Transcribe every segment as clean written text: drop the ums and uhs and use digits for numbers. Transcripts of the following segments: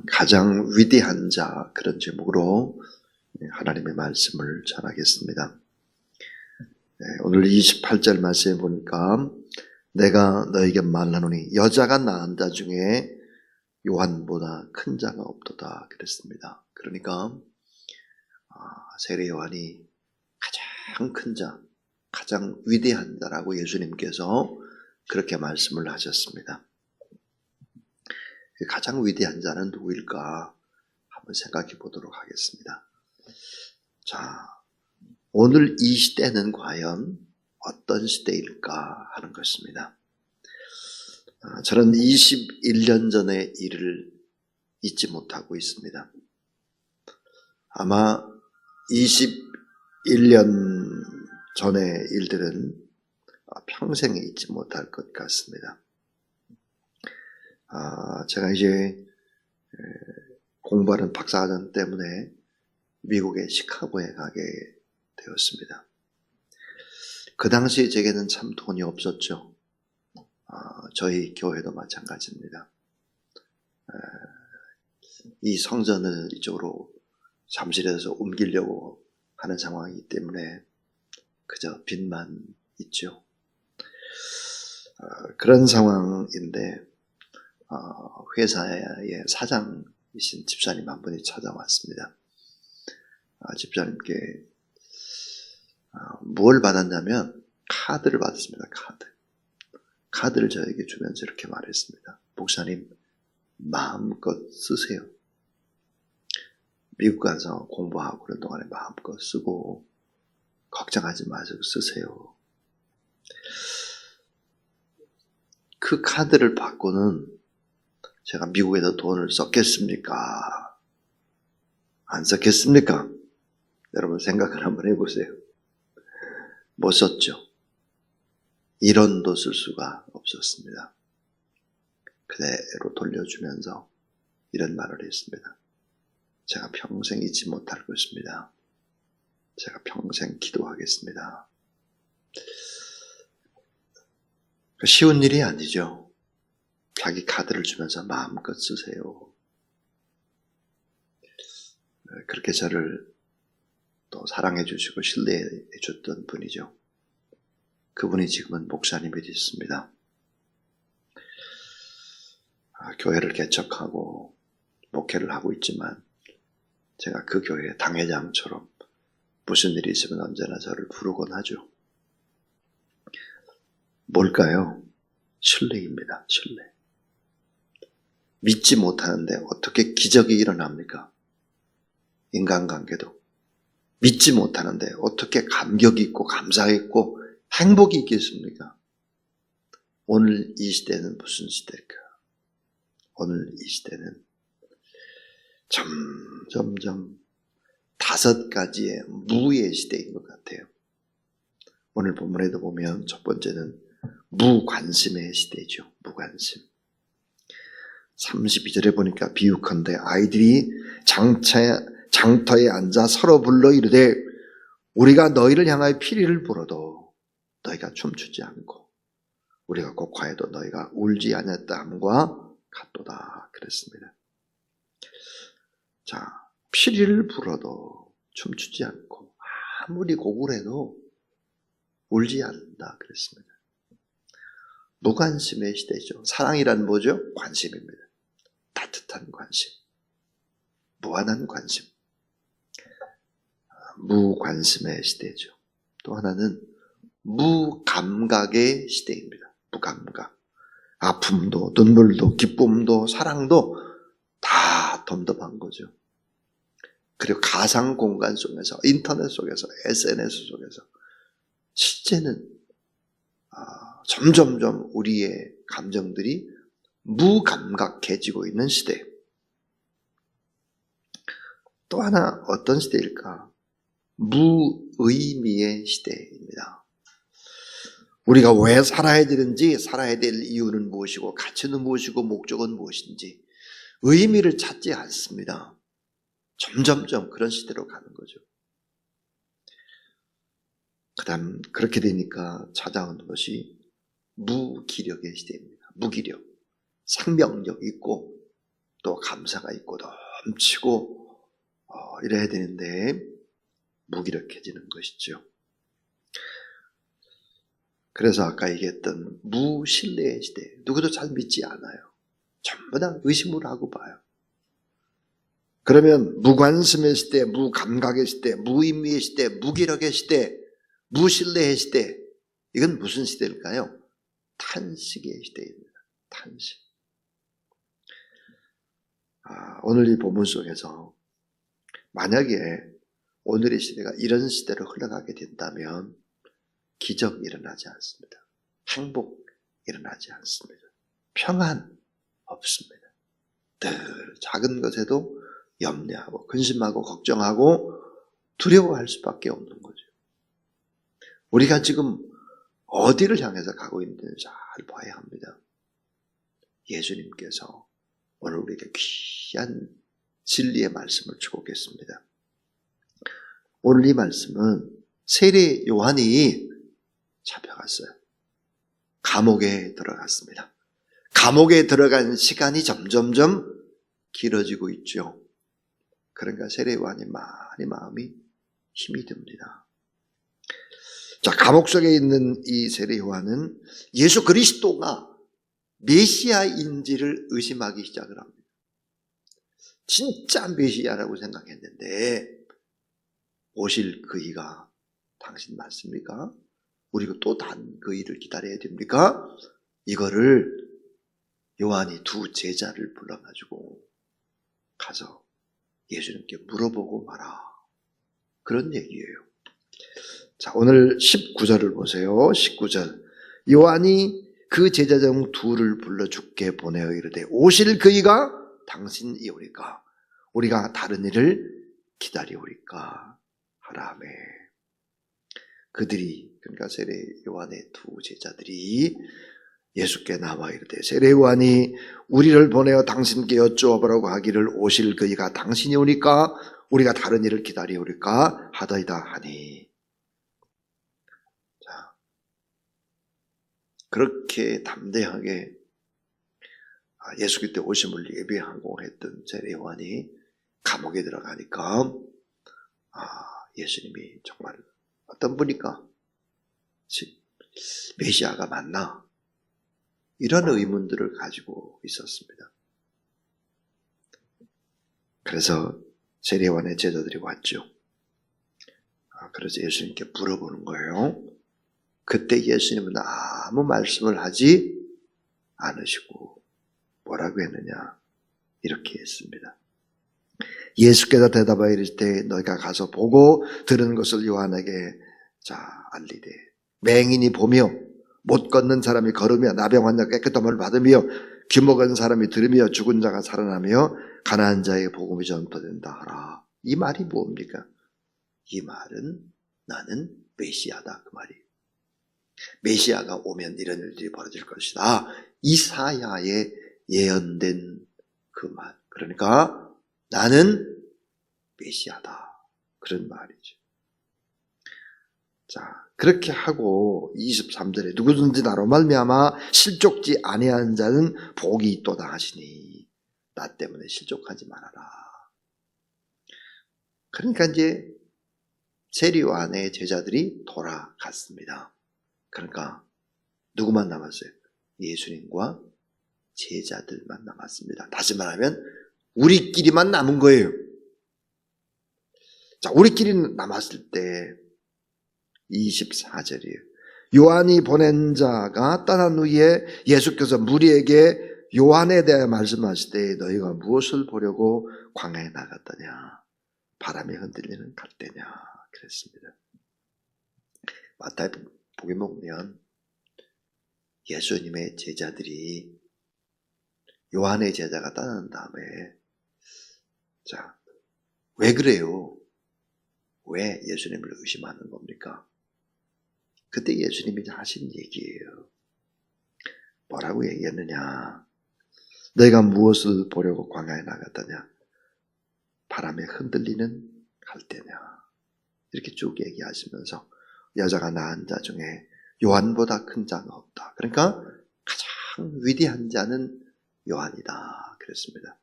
가장 위대한 자, 그런 제목으로 하나님의 말씀을 전하겠습니다. 오늘 28절 말씀에 보니까 내가 너에게 말하노니 여자가 낳은 자 중에 요한보다 큰 자가 없도다 그랬습니다. 그러니까 세례 요한이 가장 큰 자, 가장 위대한 자라고 예수님께서 그렇게 말씀을 하셨습니다. 가장 위대한 자는 누구일까 한번 생각해 보도록 하겠습니다. 자, 오늘 이 시대는 과연 어떤 시대일까 하는 것입니다. 저는 21년 전의 일을 잊지 못하고 있습니다. 아마 21년 전의 일들은 평생 잊지 못할 것 같습니다. 제가 이제 공부하는 박사과정 때문에 미국의 시카고에 가게 되었습니다. 그 당시에 제게는 참 돈이 없었죠. 저희 교회도 마찬가지입니다. 이 성전을 이쪽으로 잠실에서 옮기려고 하는 상황이기 때문에 그저 빚만 있죠. 그런 상황인데 회사의 사장이신 집사님 한 분이 찾아왔습니다. 집사님께 뭘 받았냐면 카드를 받았습니다. 카드를 저에게 주면서 이렇게 말했습니다. 목사님, 마음껏 쓰세요. 미국 가서 공부하고 그런 동안에 마음껏 쓰고 걱정하지 마시고 쓰세요. 그 카드를 받고는 제가 미국에서 돈을 썼겠습니까? 안 썼겠습니까? 여러분 생각을 한번 해보세요. 못 썼죠. 1원도 쓸 수가 없었습니다. 그대로 돌려주면서 이런 말을 했습니다. 제가 평생 잊지 못할 것입니다. 제가 평생 기도하겠습니다. 쉬운 일이 아니죠. 자기 카드를 주면서 마음껏 쓰세요. 그렇게 저를 또 사랑해 주시고 신뢰해 줬던 분이죠. 그분이 지금은 목사님이 됐습니다. 교회를 개척하고 목회를 하고 있지만 제가 그 교회의 당회장처럼 무슨 일이 있으면 언제나 저를 부르곤 하죠. 뭘까요? 신뢰입니다. 신뢰. 믿지 못하는데 어떻게 기적이 일어납니까? 인간관계도. 믿지 못하는데 어떻게 감격이 있고 감사했고 행복이 있겠습니까? 오늘 이 시대는 무슨 시대일까? 오늘 이 시대는 점점 5가지의 무의 시대인 것 같아요. 오늘 본문에도 보면 첫 번째는 무관심의 시대죠. 무관심. 32절에 보니까 비유컨대 아이들이 장터에 앉아 서로 불러 이르되 우리가 너희를 향하여 피리를 불어도 너희가 춤추지 않고 우리가 곡하여도 너희가 울지 않았다 함과 같도다 그랬습니다. 자, 피리를 불어도 춤추지 않고 아무리 곡을 해도 울지 않는다 그랬습니다. 무관심의 시대죠. 사랑이란 뭐죠? 관심입니다. 따뜻한 관심, 무한한 관심. 무관심의 시대죠. 또 하나는 무감각의 시대입니다. 무감각. 아픔도 눈물도 기쁨도 사랑도 다 덤덤한 거죠. 그리고 가상 공간 속에서 인터넷 속에서 SNS 속에서 실제는 점점점 우리의 감정들이 무감각해지고 있는 시대. 또 하나 어떤 시대일까? 무의미의 시대입니다. 우리가 왜 살아야 되는지, 살아야 될 이유는 무엇이고 가치는 무엇이고 목적은 무엇인지 의미를 찾지 않습니다. 점점점 그런 시대로 가는 거죠. 그다음 그렇게 되니까 찾아오는 것이 무기력의 시대입니다. 무기력, 생명력 있고 또 감사가 있고 넘치고 이래야 되는데 무기력해지는 것이죠. 그래서 아까 얘기했던 무신뢰의 시대, 누구도 잘 믿지 않아요. 전부 다 의심을 하고 봐요. 그러면 무관심의 시대, 무감각의 시대, 무의미의 시대, 무기력의 시대, 무신뢰의 시대, 이건 무슨 시대일까요? 탄식의 시대입니다. 탄식. 오늘 이 본문 속에서 만약에 오늘의 시대가 이런 시대로 흘러가게 된다면 기적 일어나지 않습니다. 행복 일어나지 않습니다. 평안 없습니다. 늘 작은 것에도 염려하고 근심하고 걱정하고 두려워할 수밖에 없는 거죠. 우리가 지금 어디를 향해서 가고 있는지 잘 봐야 합니다. 예수님께서 오늘 우리에게 귀한 진리의 말씀을 주고 계십니다. 오늘 이 말씀은 세례 요한이 잡혀갔어요. 감옥에 들어갔습니다. 감옥에 들어간 시간이 점점점 길어지고 있죠. 그러니까 세례 요한이 많이 마음이 힘이 듭니다. 자, 감옥 속에 있는 이 세례 요한은 예수 그리스도가 메시아인지를 의심하기 시작을 합니다. 진짜 메시아라고 생각했는데 오실 그이가 당신 맞습니까? 우리가 또 단 그이를 기다려야 됩니까? 이거를 요한이 두 제자를 불러가지고 가서 예수님께 물어보고 마라. 그런 얘기예요. 자, 오늘 19절을 보세요. 19절. 요한이 그 제자 중 둘을 불러 주께 보내어 이르되 오실 그이가 당신이오리까? 우리가 다른 일을 기다리오리까? 하라매. 그들이, 그러니까 세례 요한의 두 제자들이 예수께 나와 이르되 세례 요한이 우리를 보내어 당신께 여쭈어보라고 하기를 오실 그이가 당신이오니까 우리가 다른 일을 기다리오리까 하더이다 하니. 자, 그렇게 담대하게 예수 그리스도의 오심을 예비하고 했던 세례 요한이 감옥에 들어가니까 예수님이 정말 어떤 분일까? 메시아가 맞나? 이런 의문들을 가지고 있었습니다. 그래서 세례 요한의 제자들이 왔죠. 그래서 예수님께 물어보는 거예요. 그때 예수님은 아무 말씀을 하지 않으시고 뭐라고 했느냐? 이렇게 했습니다. 예수께서 대답하여 이르시되 너희가 가서 보고 들은 것을 요한에게 알리되 맹인이 보며 못 걷는 사람이 걸으며 나병 환자가 깨끗함을 받으며 귀 먹은 사람이 들으며 죽은 자가 살아나며 가난한 자의 복음이 전파된다 하라. 이 말이 뭡니까? 이 말은 나는 메시아다 그 말이에요. 메시아가 오면 이런 일들이 벌어질 것이다. 이사야에 예언된 그 말. 그러니까 나는 메시아다. 그런 말이죠. 자, 그렇게 하고 23절에 누구든지 나로 말미암아 실족지 아니하는 자는 복이 있도다 하시니 나 때문에 실족하지 말아라. 그러니까 이제 세례 요한의 제자들이 돌아갔습니다. 그러니까 누구만 남았어요? 예수님과 제자들만 남았습니다. 다시 말하면 우리끼리만 남은 거예요. 자, 우리끼리 남았을 때 24절이에요. 요한이 보낸 자가 떠난 후에 예수께서 무리에게 요한에 대해 말씀하시되 너희가 무엇을 보려고 광야에 나갔더냐? 바람에 흔들리는 갈대냐? 그랬습니다. 마태복음에 보면 예수님의 제자들이 요한의 제자가 떠난 다음에 왜 그래요? 왜 예수님을 의심하는 겁니까? 그때 예수님이 하신 얘기예요. 뭐라고 얘기했느냐? 너희가 무엇을 보려고 광야에 나갔더냐? 바람에 흔들리는 갈대냐? 이렇게 쭉 얘기하시면서 여자가 낳은 자 중에 요한보다 큰 자는 없다. 그러니까 가장 위대한 자는 요한이다. 그랬습니다.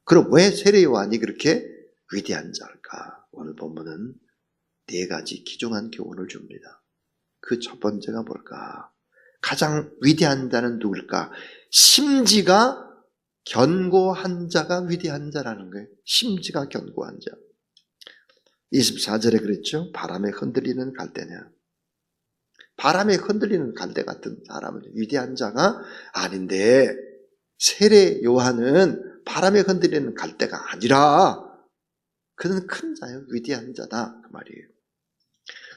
그럼 왜 세례 요한이 그렇게 위대한 자일까? 오늘 본문은 4가지 귀중한 교훈을 줍니다. 그 첫 번째가 뭘까? 가장 위대한 자는 누굴까? 심지가 견고한 자가 위대한 자라는 거예요. 심지가 견고한 자. 24절에 그랬죠? 바람에 흔들리는 갈대냐. 바람에 흔들리는 갈대 같은 사람은 위대한 자가 아닌데, 세례 요한은 바람에 흔들리는 갈대가 아니라 그는 큰 자예요. 위대한 자다 그 말이에요.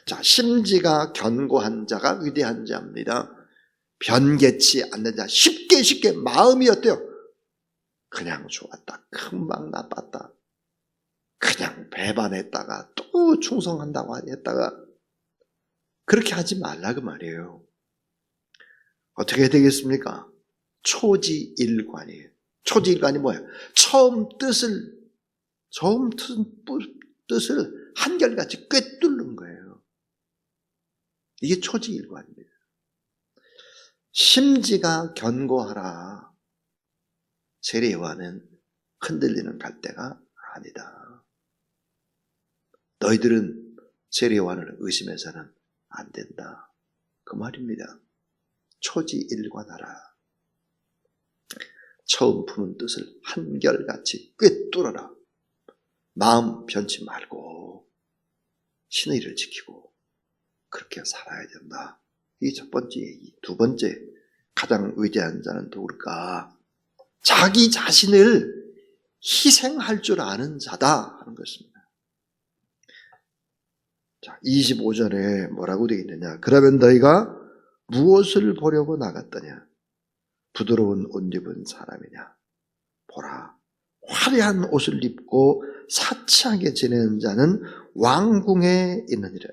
자, 심지가 견고한 자가 위대한 자입니다. 변개치 않는 자, 쉽게 마음이 어때요? 그냥 좋았다, 금방 나빴다, 그냥 배반했다가 또 충성한다고 했다가, 그렇게 하지 말라 그 말이에요. 어떻게 되겠습니까? 초지일관이에요. 초지일관이 뭐예요? 처음 뜻을 한결같이 꿰뚫는 거예요. 이게 초지일관입니다. 심지가 견고하라. 세례 요한은 흔들리는 갈대가 아니다. 너희들은 세례 요한을 의심해서는 안 된다. 그 말입니다. 초지일관하라. 처음 품은 뜻을 한결같이 꿰뚫어라. 마음 변치 말고 신의 일을 지키고 그렇게 살아야 된다. 이게 첫 번째 얘기. 두 번째, 가장 위대한 자는 누굴까? 자기 자신을 희생할 줄 아는 자다 하는 것입니다. 자, 25절에 뭐라고 되어 있느냐? 그러면 너희가 무엇을 보려고 나갔더냐? 부드러운 옷 입은 사람이냐? 보라, 화려한 옷을 입고 사치하게 지내는 자는 왕궁에 있느니라.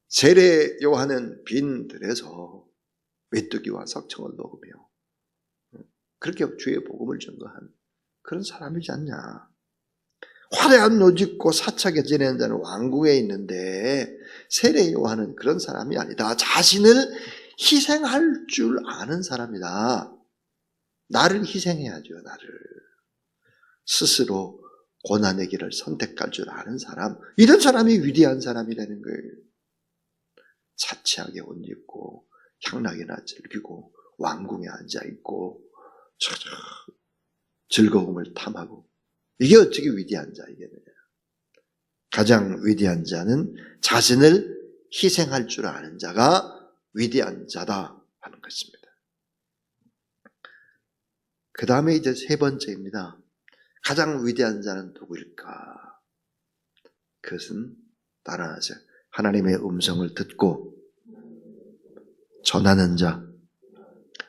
세례 요한은 빈 들에서 메뚜기와 석청을 먹으며 그렇게 주의 복음을 전거한 그런 사람이지 않냐. 화려한 옷 입고 사치하게 지내는 자는 왕궁에 있는데 세례 요한은 그런 사람이 아니다. 자신을 희생할 줄 아는 사람이다. 나를 희생해야죠. 나를 스스로 고난의 길을 선택할 줄 아는 사람, 이런 사람이 위대한 사람이라는 거예요. 사치하게 옷 입고 향락이나 즐기고 왕궁에 앉아있고 즐거움을 탐하고, 이게 어떻게 위대한 자이겠느냐. 가장 위대한 자는 자신을 희생할 줄 아는 자가 위대한 자다 하는 것입니다. 그 다음에 이제 세 번째입니다. 가장 위대한 자는 누구일까? 그것은 따라하세요. 하나님의 음성을 듣고 전하는 자.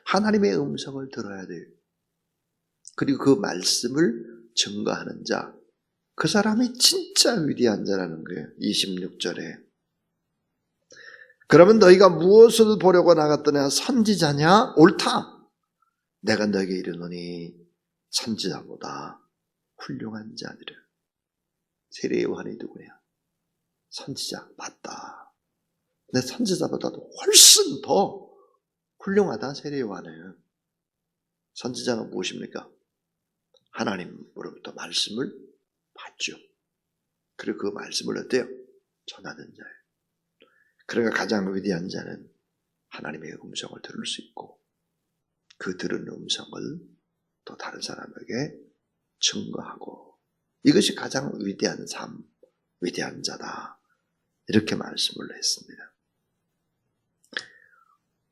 하나님의 음성을 들어야 돼요. 그리고 그 말씀을 증거하는 자. 그 사람이 진짜 위대한 자라는 거예요. 26절에. 그러면 너희가 무엇을 보려고 나갔더냐? 선지자냐? 옳다. 내가 너에게 이르노니 선지자보다 훌륭한 자니라. 세례 요한이 누구냐? 선지자 맞다. 근데 선지자보다도 훨씬 더 훌륭하다. 세례 요한은. 선지자가 무엇입니까? 하나님으로부터 말씀을 받죠. 그리고 그 말씀을 어때요? 전하는 자예요. 그러니까 가장 위대한 자는 하나님의 음성을 들을 수 있고 그 들은 음성을 또 다른 사람에게 증거하고, 이것이 가장 위대한 삶, 위대한 자다. 이렇게 말씀을 했습니다.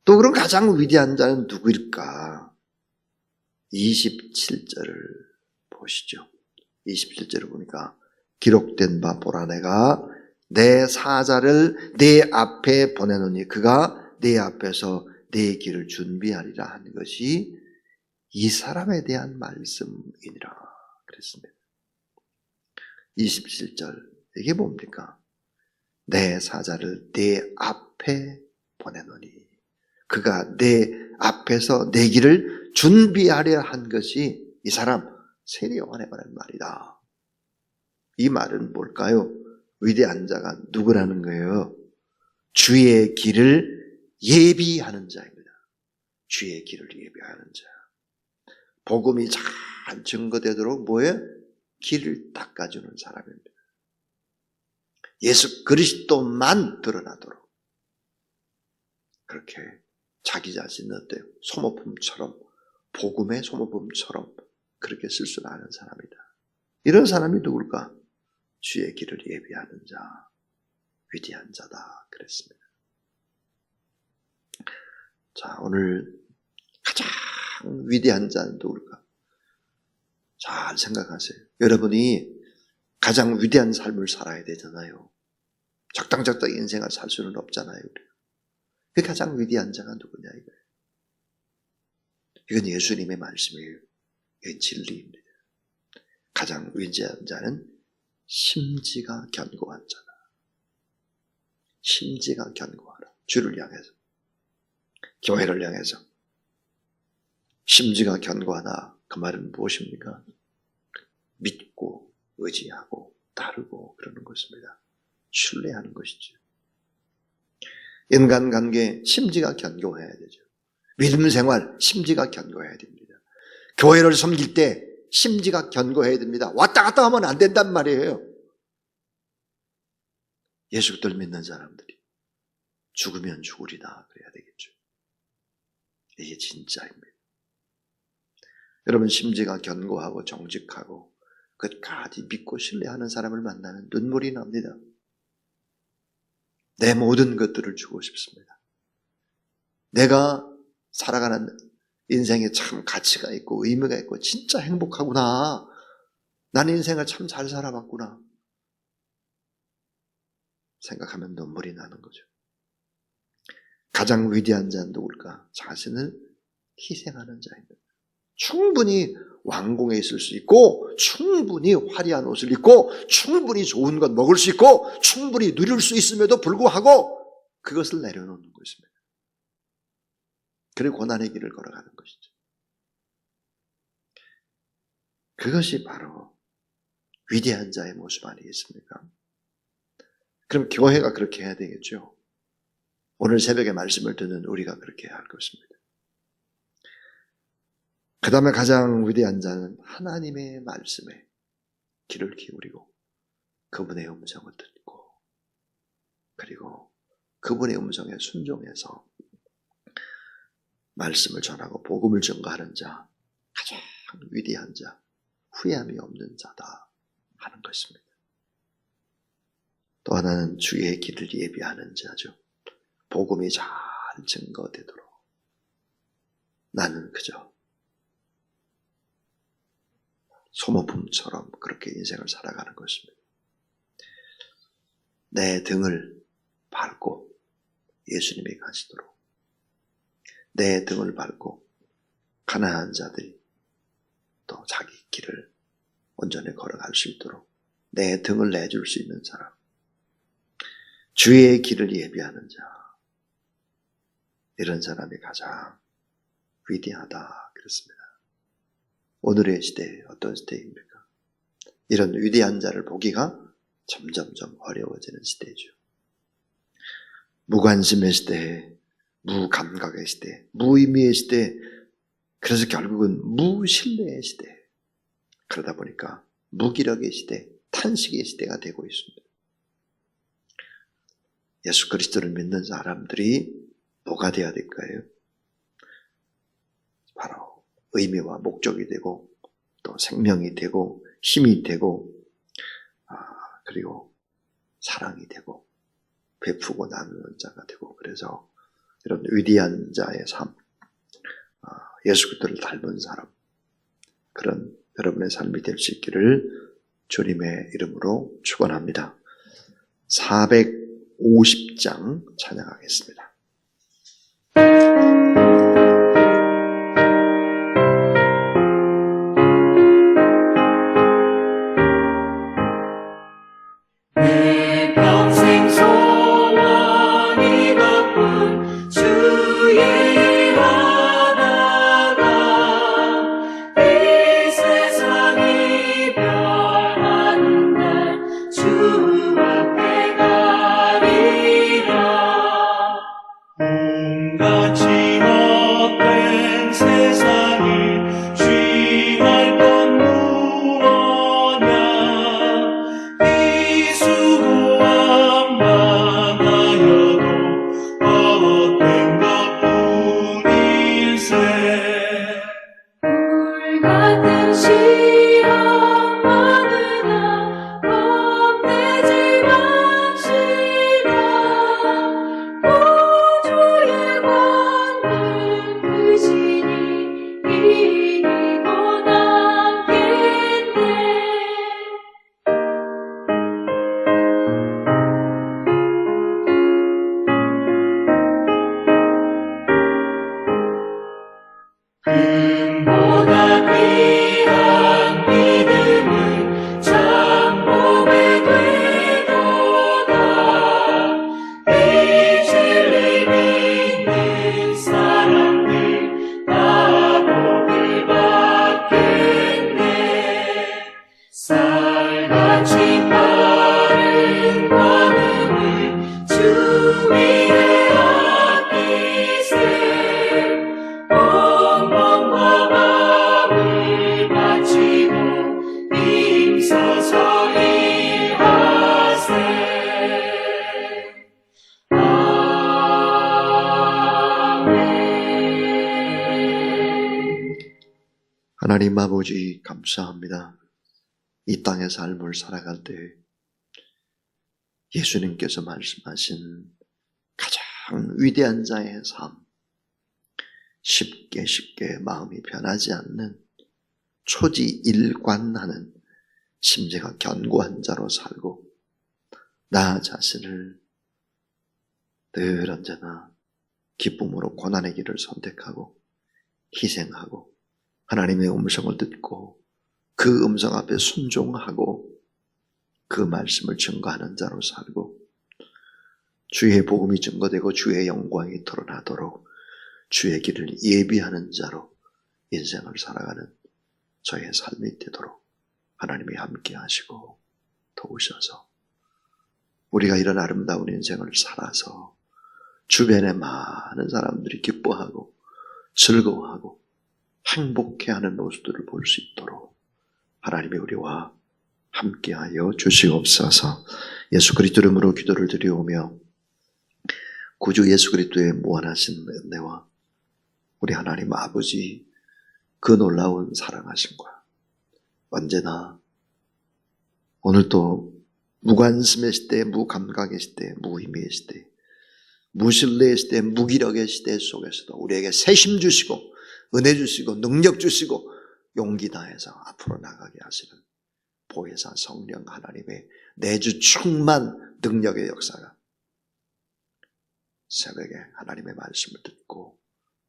또 그럼 가장 위대한 자는 누구일까? 27절을 보시죠. 27절을 보니까 기록된 바 보라, 내가 내 사자를 내 앞에 보내노니 그가 내 앞에서 내 길을 준비하리라 하는 것이 이 사람에 대한 말씀이니라 그랬습니다. 27절, 이게 뭡니까? 내 사자를 내 앞에 보내노니 그가 내 앞에서 내 길을 준비하려 한 것이 이 사람 세례 요한에 관한 말이다. 이 말은 뭘까요? 위대한 자가 누구라는 거예요? 주의 길을 예비하는 자입니다. 주의 길을 예비하는 자. 복음이 잘 증거되도록 뭐예요? 길을 닦아주는 사람입니다. 예수 그리스도만 드러나도록 그렇게 자기 자신을 어때요? 소모품처럼, 복음의 소모품처럼 그렇게 쓸 줄 아는 사람이다. 이런 사람이 누굴까? 주의 길을 예비하는 자, 위대한 자다 그랬습니다. 자, 오늘 가장 위대한 자는 누굴까? 잘 생각하세요. 여러분이 가장 위대한 삶을 살아야 되잖아요. 적당적당 인생을 살 수는 없잖아요. 그 가장 위대한 자가 누구냐 이거예요. 이건 예수님의 말씀이에요. 이건 진리입니다. 가장 위대한 자는 심지가 견고한 자다. 심지가 견고하라. 주를 향해서, 교회를 향해서 심지가 견고하다. 그 말은 무엇입니까? 믿고 의지하고 따르고 그러는 것입니다. 신뢰하는 것이죠. 인간관계 심지가 견고해야 되죠. 믿음 생활 심지가 견고해야 됩니다. 교회를 섬길 때 심지가 견고해야 됩니다. 왔다 갔다 하면 안 된단 말이에요. 예수를 믿는 사람들이 죽으면 죽으리다 그래야 되겠죠. 이게 진짜입니다. 여러분 심지가 견고하고 정직하고 끝까지 믿고 신뢰하는 사람을 만나면 눈물이 납니다. 내 모든 것들을 주고 싶습니다. 내가 살아가는 인생에 참 가치가 있고 의미가 있고 진짜 행복하구나. 나는 인생을 참 잘 살아봤구나. 생각하면 눈물이 나는 거죠. 가장 위대한 자는 누굴까? 자신을 희생하는 자입니다. 충분히 왕궁에 있을 수 있고 충분히 화려한 옷을 입고 충분히 좋은 것 먹을 수 있고 충분히 누릴 수 있음에도 불구하고 그것을 내려놓는 것입니다. 그리고 고난의 길을 걸어가는 것이죠. 그것이 바로 위대한 자의 모습 아니겠습니까? 그럼 교회가 그렇게 해야 되겠죠. 오늘 새벽에 말씀을 듣는 우리가 그렇게 해야 할 것입니다. 그 다음에 가장 위대한 자는 하나님의 말씀에 귀를 기울이고 그분의 음성을 듣고 그리고 그분의 음성에 순종해서 말씀을 전하고 복음을 전가하는 자, 가장 위대한 자, 후회함이 없는 자다 하는 것입니다. 또 하나는 주의 길을 예비하는 자죠. 복음이 잘 증거되도록 나는 그저 소모품처럼 그렇게 인생을 살아가는 것입니다. 내 등을 밟고 예수님이 가시도록 내 등을 밟고 가난한 자들이 또 자기 길을 온전히 걸어갈 수 있도록 내 등을 내줄 수 있는 사람, 주의 길을 예비하는 자, 이런 사람이 가장 위대하다 그랬습니다. 오늘의 시대에 어떤 시대입니까? 이런 위대한 자를 보기가 점점점 어려워지는 시대죠. 무관심의 시대에, 무감각의 시대, 무의미의 시대, 그래서 결국은 무신뢰의 시대, 그러다 보니까 무기력의 시대, 탄식의 시대가 되고 있습니다. 예수 그리스도를 믿는 사람들이 뭐가 되어야 될까요? 바로 의미와 목적이 되고 또 생명이 되고 힘이 되고 그리고 사랑이 되고 베푸고 나누는 자가 되고 그래서 이런 위대한 자의 삶, 예수 그리스도를 닮은 사람, 그런 여러분의 삶이 될 수 있기를 주님의 이름으로 축원합니다. 450장 찬양하겠습니다. 같이 시험 많으나 겁내지 맙시다. 우주의 권능 크시니 이기고 남겠네. 금보다 귀한 믿음은 참복에 되도다. 이 진리 믿는 사람들 다 복을 받겠네. 쌀같이 빠른 마음을 주 위에 아끼세. 온몸과 마음을 바치고 힘써서 일하세. 아멘. 하나님 아버지 감사합니다. 이 땅의 삶을 살아갈 때 예수님께서 말씀하신 가장 위대한 자의 삶, 쉽게 마음이 변하지 않는 초지일관하는 심지가 견고한 자로 살고 나 자신을 늘 언제나 기쁨으로 고난의 길을 선택하고 희생하고 하나님의 음성을 듣고 그 음성 앞에 순종하고 그 말씀을 증거하는 자로 살고 주의 복음이 증거되고 주의 영광이 드러나도록 주의 길을 예비하는 자로 인생을 살아가는 저의 삶이 되도록 하나님이 함께 하시고 도우셔서 우리가 이런 아름다운 인생을 살아서 주변의 많은 사람들이 기뻐하고 즐거워하고 행복해하는 모습들을 볼 수 있도록 하나님이 우리와 함께하여 주시옵소서. 예수 그리스도 이름으로 기도를 드리오며 구주 예수 그리스도의 무한하신 은혜와 우리 하나님 아버지 그 놀라운 사랑하심과 언제나 오늘도 무관심의 시대, 무감각의 시대, 무의미의 시대, 무신뢰의 시대, 무기력의 시대 속에서도 우리에게 새심 주시고 은혜 주시고 능력 주시고 용기 다해서 앞으로 나가게 하시는 보혜사 성령 하나님의 내주 충만 능력의 역사가 새벽에 하나님의 말씀을 듣고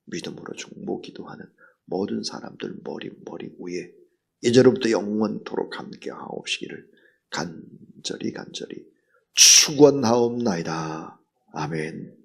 믿음으로 중보 기도하는 모든 사람들 머리 위에 이제로부터 영원토록 함께 하옵시기를 간절히 축원하옵나이다. 아멘.